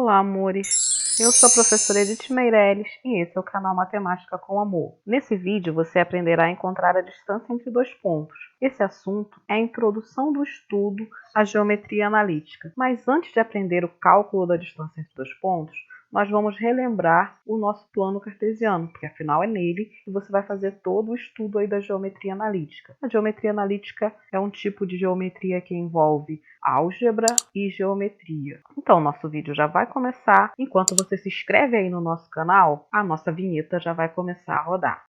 Olá, amores! Eu sou a professora Edith Meireles e esse é o canal Matemática com Amor. Nesse vídeo você aprenderá a encontrar a distância entre dois pontos. Esse assunto é a introdução do estudo à geometria analítica. Mas antes de aprender o cálculo da distância entre dois pontos, nós vamos relembrar o nosso plano cartesiano, porque afinal é nele que você vai fazer todo o estudo aí da geometria analítica. A geometria analítica é um tipo de geometria que envolve álgebra e geometria. Então, nosso vídeo já vai começar. Enquanto você se inscreve aí no nosso canal, a nossa vinheta já vai começar a rodar.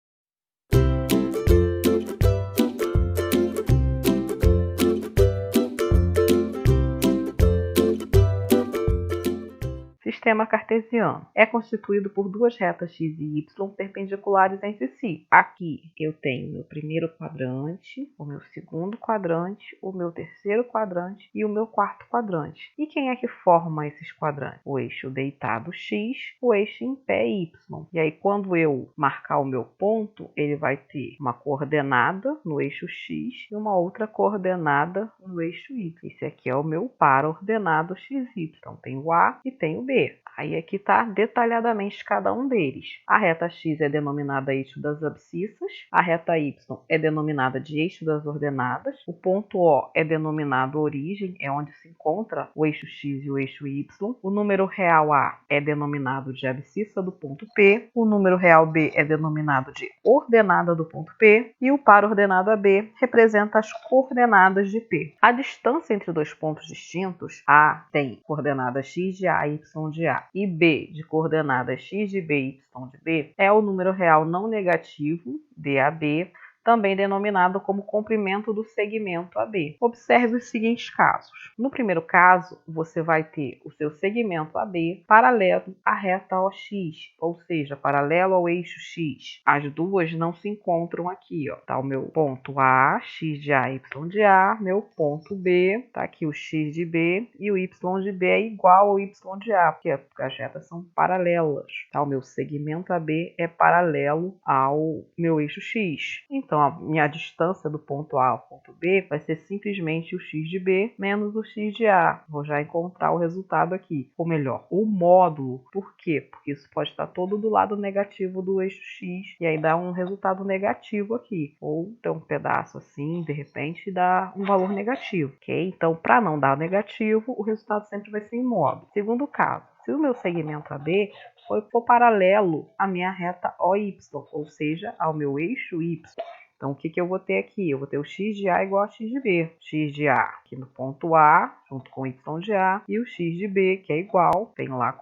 Sistema cartesiano é constituído por duas retas x e y perpendiculares entre si. Aqui eu tenho meu primeiro quadrante, o meu segundo quadrante, o meu terceiro quadrante e o meu quarto quadrante. E quem é que forma esses quadrantes? O eixo deitado x, o eixo em pé y. E aí quando eu marcar o meu ponto, ele vai ter uma coordenada no eixo x e uma outra coordenada no eixo y. Esse aqui é o meu par ordenado xy. Então tem o A e tem o B. Aí aqui está detalhadamente cada um deles. A reta x é denominada eixo das abscissas, a reta y é denominada de eixo das ordenadas, o ponto O é denominado origem, é onde se encontra o eixo x e o eixo y, o número real A é denominado de abscissa do ponto P, o número real B é denominado de ordenada do ponto P e o par ordenado AB representa as coordenadas de P. A distância entre dois pontos distintos, A tem coordenada x de A e y de A e B de coordenadas x de B e y de B, é o número real não negativo, DAB, também denominado como comprimento do segmento AB. Observe os seguintes casos. No primeiro caso, você vai ter o seu segmento AB paralelo à reta OX, ou seja, paralelo ao eixo X. As duas não se encontram aqui, ó. Tá o meu ponto A, x de A, y de A, meu ponto B, tá aqui o x de B e o y de B é igual ao y de A, porque as retas são paralelas. Tá? O meu segmento AB é paralelo ao meu eixo X. Então, a minha distância do ponto A ao ponto B vai ser simplesmente o x de B menos o x de A. Vou já encontrar o resultado aqui. Ou melhor, o módulo. Por quê? Porque isso pode estar todo do lado negativo do eixo X e aí dá um resultado negativo aqui. Ou tem um pedaço assim, de repente, dá um valor negativo. Ok? Então, para não dar negativo, o resultado sempre vai ser em módulo. Segundo caso, se o meu segmento AB for paralelo à minha reta OY, ou seja, ao meu eixo Y. Então, o que eu vou ter aqui? Eu vou ter o x de A igual a x de B. X de A aqui no ponto A, junto com o y de A, e o x de B, que é igual, tenho lá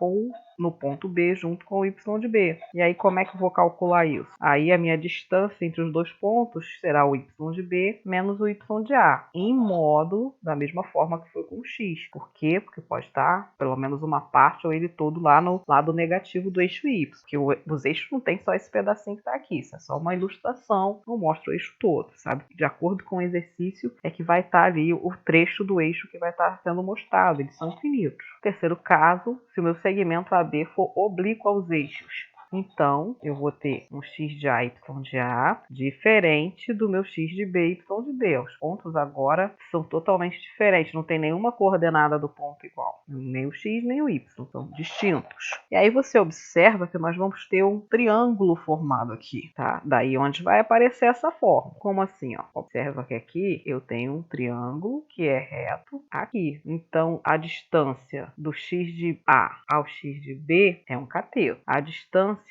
no ponto B, junto com o y de B. E aí, como é que eu vou calcular isso? Aí, a minha distância entre os dois pontos será o y de B menos o y de A, em módulo, da mesma forma que foi com o x. Por quê? Porque pode estar pelo menos uma parte ou ele todo lá no lado negativo do eixo y. Porque os eixos não tem só esse pedacinho que está aqui, isso é só uma ilustração, não mostra o eixo todo, sabe? De acordo com o exercício é que vai estar ali o trecho do eixo que vai estar sendo mostrado, eles são infinitos. Terceiro caso, se o meu segmento AB for oblíquo aos eixos. Então, eu vou ter um x de A, y de A, diferente do meu x de B, y de B. Os pontos agora são totalmente diferentes, não tem nenhuma coordenada do ponto igual. Nem o x, nem o y, são distintos. E aí você observa que nós vamos ter um triângulo formado aqui, tá? Daí onde vai aparecer essa forma. Como assim, ó? Observa que aqui eu tenho um triângulo que é reto aqui. Então, a distância do x de A ao x de B é um cateto. A distância,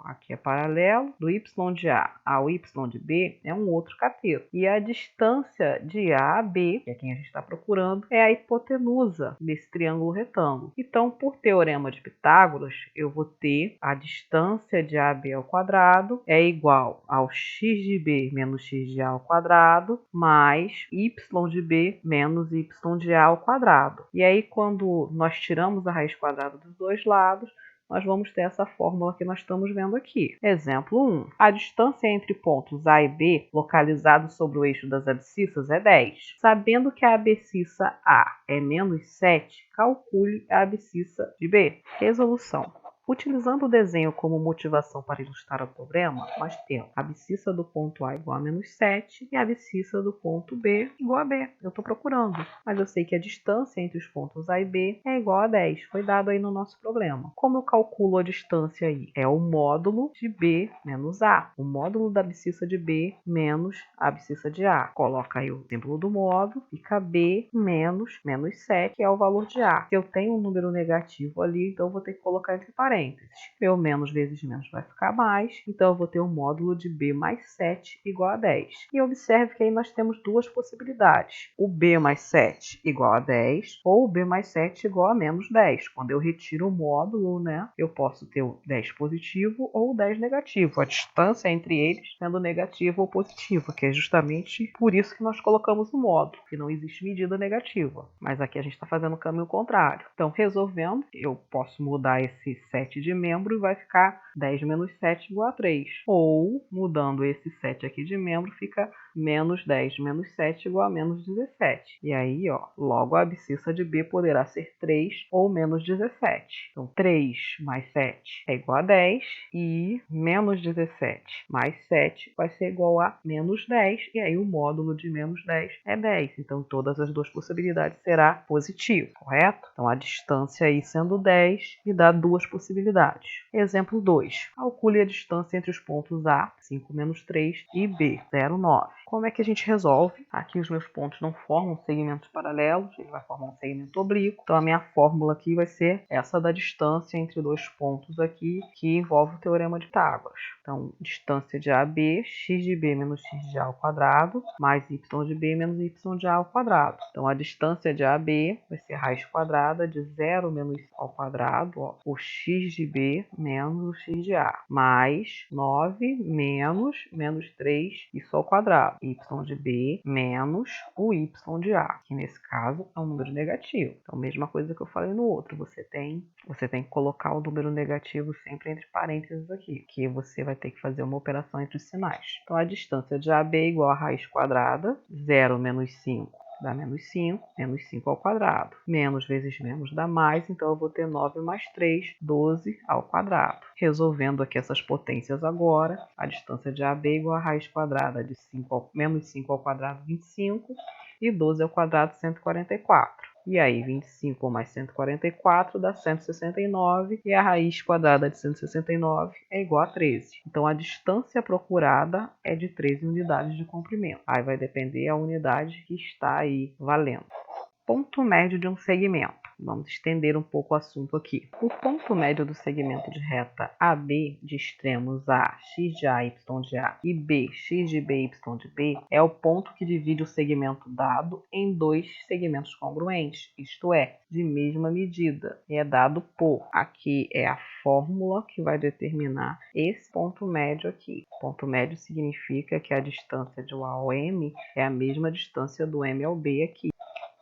aqui é paralelo, do y de A ao y de B é um outro cateto. E a distância de A a B, que é quem a gente está procurando, é a hipotenusa desse triângulo retângulo. Então, por teorema de Pitágoras, eu vou ter a distância de AB ao quadrado é igual ao x de B menos x de A ao quadrado, mais y de B menos y de A ao quadrado. E aí, quando nós tiramos a raiz quadrada dos dois lados, nós vamos ter essa fórmula que nós estamos vendo aqui. Exemplo 1. A distância entre pontos A e B, localizados sobre o eixo das abscissas, é 10. Sabendo que a abscissa A é menos 7, calcule a abscissa de B. Resolução. Utilizando o desenho como motivação para ilustrar o problema, nós temos a abscissa do ponto A igual a menos 7 e a abscissa do ponto B igual a B. Eu estou procurando, mas eu sei que a distância entre os pontos A e B é igual a 10. Foi dado aí no nosso problema. Como eu calculo a distância aí? É o módulo de B menos A. O módulo da abscissa de B menos a abscissa de A. Coloca aí o símbolo do módulo, fica B menos 7, que é o valor de A. Se eu tenho um número negativo ali, então eu vou ter que colocar entre parênteses. Meu menos vezes menos vai ficar mais, então eu vou ter o módulo de B mais 7 igual a 10. E observe que aí nós temos duas possibilidades. O B mais 7 igual a 10 ou o B mais 7 igual a menos 10. Quando eu retiro o módulo, né, eu posso ter o 10 positivo ou o 10 negativo. A distância entre eles sendo negativa ou positiva, que é justamente por isso que nós colocamos o módulo, que não existe medida negativa. Mas aqui a gente está fazendo o caminho contrário. Então, resolvendo, eu posso mudar esse 7 de membro e vai ficar 10 menos 7 igual a 3. Ou, mudando esse 7 aqui de membro, fica menos 10 menos 7 igual a menos 17. E aí, ó, logo a abscissa de B poderá ser 3 ou menos 17. Então, 3 mais 7 é igual a 10 e menos 17 mais 7 vai ser igual a menos 10. E aí o módulo de menos 10 é 10. Então, todas as duas possibilidades será positivo, correto? Então, a distância aí sendo 10 me dá duas possibilidades. Exemplo 2. Calcule a distância entre os pontos A, 5 menos 3, e B, 0, 9. Como é que a gente resolve? Aqui os meus pontos não formam segmentos paralelos, ele vai formar um segmento oblíquo. Então a minha fórmula aqui vai ser essa da distância entre dois pontos aqui, que envolve o teorema de Pitágoras. Então, distância de A a B, x de B menos x de A ao quadrado, mais y de B menos y de A ao quadrado. Então a distância de A a B vai ser raiz quadrada de 0 menos ao quadrado, ó, o x de B menos o x de A, mais 9 menos 3, isso ao quadrado. Y de B menos o y de A, que nesse caso é um número negativo. Então, mesma coisa que eu falei no outro, você tem que colocar o número negativo sempre entre parênteses aqui, que você vai ter que fazer uma operação entre os sinais. Então, a distância de AB é igual a raiz quadrada, 0 menos 5 dá menos 5 ao quadrado. Menos vezes menos dá mais, então eu vou ter 9 mais 3, 12 ao quadrado. Resolvendo aqui essas potências agora, a distância de AB é igual a raiz quadrada de menos 5 ao quadrado, 25, e 12 ao quadrado, 144. E aí, 25 mais 144 dá 169, e a raiz quadrada de 169 é igual a 13. Então, a distância procurada é de 13 unidades de comprimento. Aí vai depender a unidade que está aí valendo. Ponto médio de um segmento. Vamos estender um pouco o assunto aqui. O ponto médio do segmento de reta AB de extremos A, x de A, y de A e B, x de B, y de B é o ponto que divide o segmento dado em dois segmentos congruentes, isto é, de mesma medida. E é dado por, aqui é a fórmula que vai determinar esse ponto médio aqui. Ponto médio significa que a distância de O ao M é a mesma distância do M ao B aqui.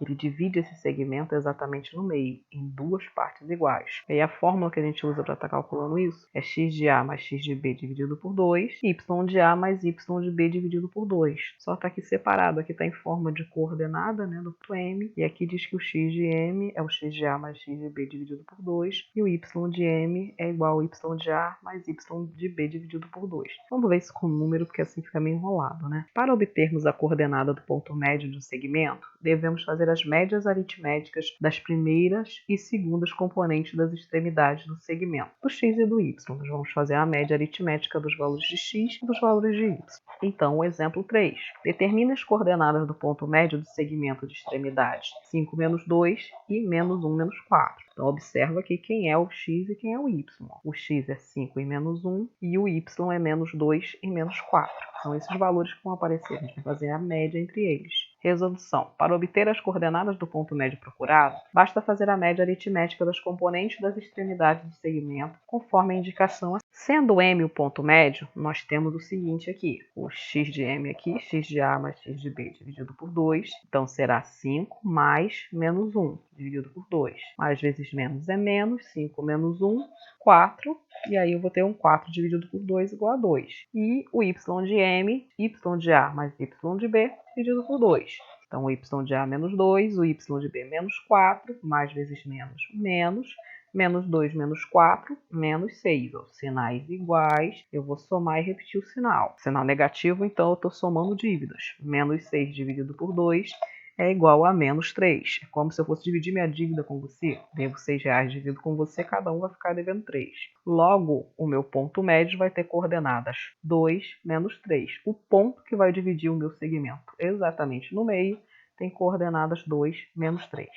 Ele divide esse segmento exatamente no meio, em duas partes iguais. E a fórmula que a gente usa para estar calculando isso é x de A mais x de B dividido por 2, y de A mais y de B dividido por 2. Só está aqui separado, aqui está em forma de coordenada, né, do ponto M, e aqui diz que o x de M é o x de A mais x de B dividido por 2, e o y de M é igual ao y de A mais y de B dividido por 2. Vamos ver isso com número, porque assim fica meio enrolado, né? Para obtermos a coordenada do ponto médio de um segmento, devemos fazer as médias aritméticas das primeiras e segundas componentes das extremidades do segmento, do x e do y. Nós vamos fazer a média aritmética dos valores de x e dos valores de y. Então, o exemplo 3. Determine as coordenadas do ponto médio do segmento de extremidades 5 menos 2 e menos 1 menos 4. Então, observa aqui quem é o x e quem é o y. O x é 5 e menos 1 e o y é menos 2 e menos 4. São esses valores que vão aparecer. A gente vai fazer a média entre eles. Resolução. Para obter as coordenadas do ponto médio procurado, basta fazer a média aritmética das componentes das extremidades do segmento, conforme a indicação. Sendo M o ponto médio, nós temos o seguinte aqui. O x de M aqui, x de A mais x de B dividido por 2. Então, será 5 mais menos 1 dividido por 2. Mais vezes menos é menos, 5 menos 1, 4. E aí eu vou ter um 4 dividido por 2 igual a 2. E o y de M, y de A mais y de B dividido por 2. Então, o y de A menos 2, o y de B menos 4, mais vezes menos, menos. Menos 2 menos 4, menos 6. Ó, sinais iguais, eu vou somar e repetir o sinal. Sinal negativo, então eu estou somando dívidas. Menos 6 dividido por 2 é igual a menos 3. É como se eu fosse dividir minha dívida com você. Devo R$6, divido com você, cada um vai ficar devendo 3. Logo, o meu ponto médio vai ter coordenadas 2 menos 3. O ponto que vai dividir o meu segmento exatamente no meio tem coordenadas 2 menos 3.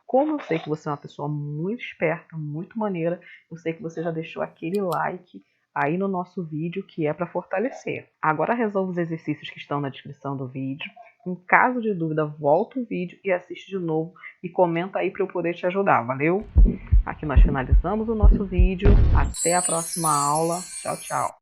Como eu sei que você é uma pessoa muito esperta, muito maneira, eu sei que você já deixou aquele like aí no nosso vídeo, que é para fortalecer. Agora resolva os exercícios que estão na descrição do vídeo. Em caso de dúvida, volta o vídeo e assiste de novo e comenta aí para eu poder te ajudar, valeu? Aqui nós finalizamos o nosso vídeo. Até a próxima aula. Tchau, tchau.